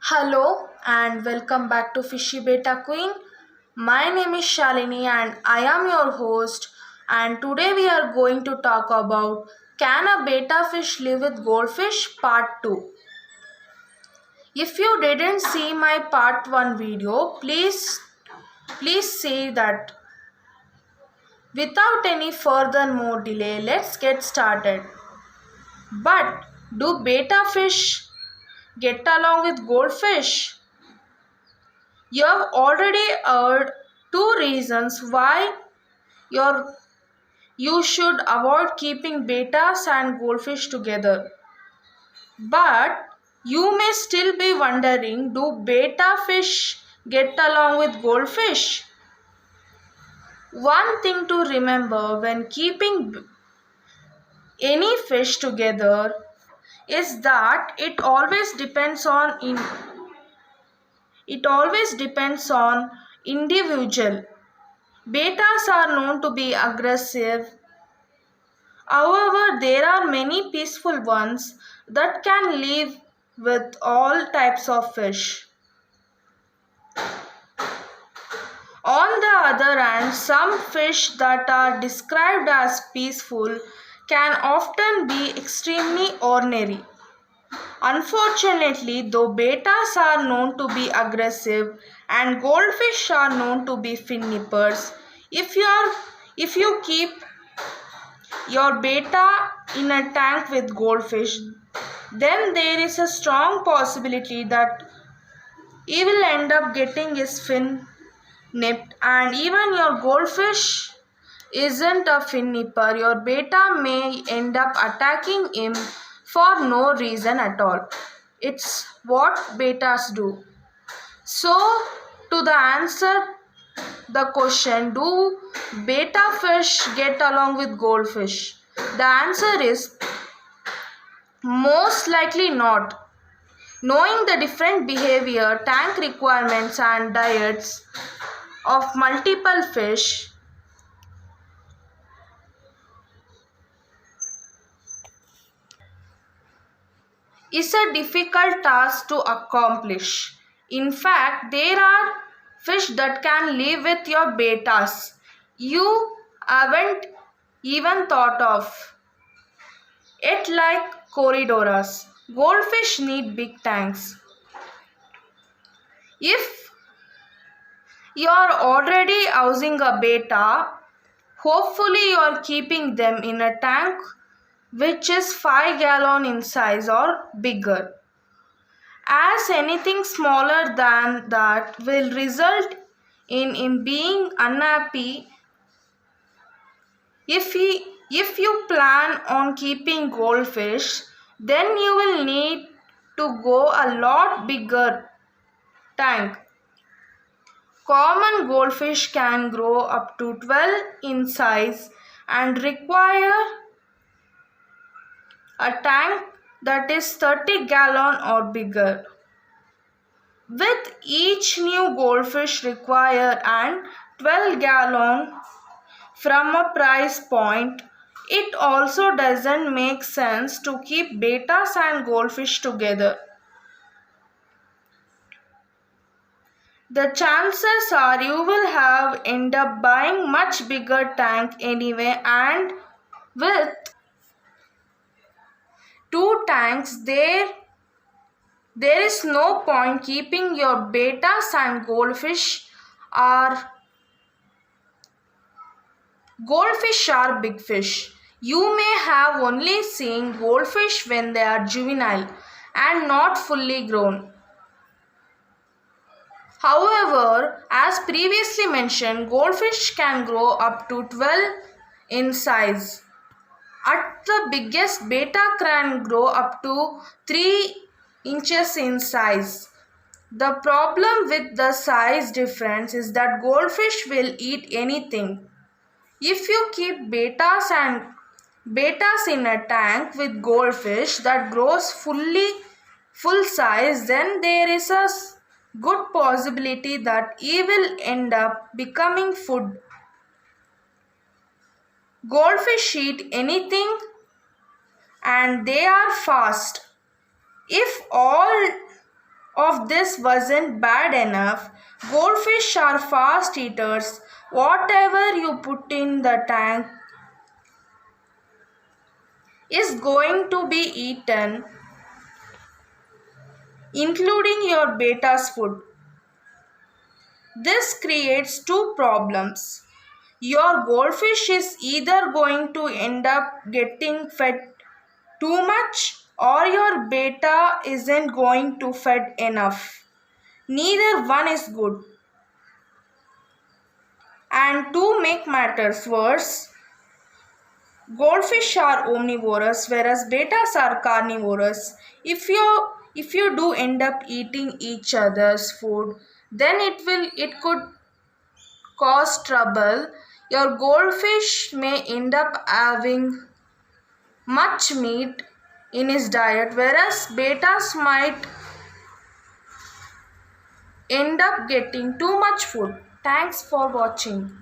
Hello and welcome back to Fishy Beta Queen. My name is Shalini and I am your host. And today we are going to talk about Can a beta fish live with goldfish part 2. If you didn't see my part 1 video, please see that. Without any further more delay, let's get started. But do beta fish get along with goldfish? You have already heard two reasons why your you should avoid keeping betas and goldfish together. But you may still be wondering, do beta fish get along with goldfish? One thing to remember when keeping any fish together is that it always depends on individual. Betas are known to be aggressive. However, there are many peaceful ones that can live with all types of fish. On the other hand, some fish that are described as peaceful can often be extremely ornery. Unfortunately, though betas are known to be aggressive and goldfish are known to be fin nippers, if you keep your beta in a tank with goldfish, then there is a strong possibility that he will end up getting his fin nipped, and even your goldfish isn't a fin nipper. Your beta may end up attacking him for no reason at all. It's what betas do. So, to the answer the question, do beta fish get along with goldfish? The answer is most likely not. Knowing the different behavior, tank requirements, and diets of multiple fish is a difficult task to accomplish. In fact, there are fish that can live with your betas you haven't even thought of. Yet, like Corydoras, goldfish need big tanks. If you're already housing a beta, hopefully you're keeping them in a tank which is 5 gallon in size or bigger, as anything smaller than that will result in him being unhappy. If you plan on keeping goldfish, then you will need to go a lot bigger tank. Common goldfish can grow up to 12 in size and require a tank that is 30 gallon or bigger. With each new goldfish require an 12 gallon from a price point, it also doesn't make sense to keep betas and goldfish together. The chances are you will have end up buying much bigger tank anyway, and with two tanks there is no point keeping your betas and goldfish are big fish. You may have only seen goldfish when they are juvenile and not fully grown. However, as previously mentioned, goldfish can grow up to 12 in size. At the biggest, beta can grow up to 3 inches in size. The problem with the size difference is that goldfish will eat anything. If you keep betas in a tank with goldfish that grows full size, then there is a good possibility that he will end up becoming food. Goldfish eat anything and they are fast. If of this wasn't bad enough. Goldfish are fast eaters. Whatever you put in the tank is going to be eaten, including your beta's food. This creates two problems. Your goldfish is either going to end up getting fed too much or your beta isn't going to fed enough. Neither one is good. And to make matters worse, goldfish are omnivorous whereas betas are carnivorous. If you do end up eating each other's food, then it could cause trouble. Your goldfish may end up having much meat in his diet, whereas betas might end up getting too much food. Thanks for watching.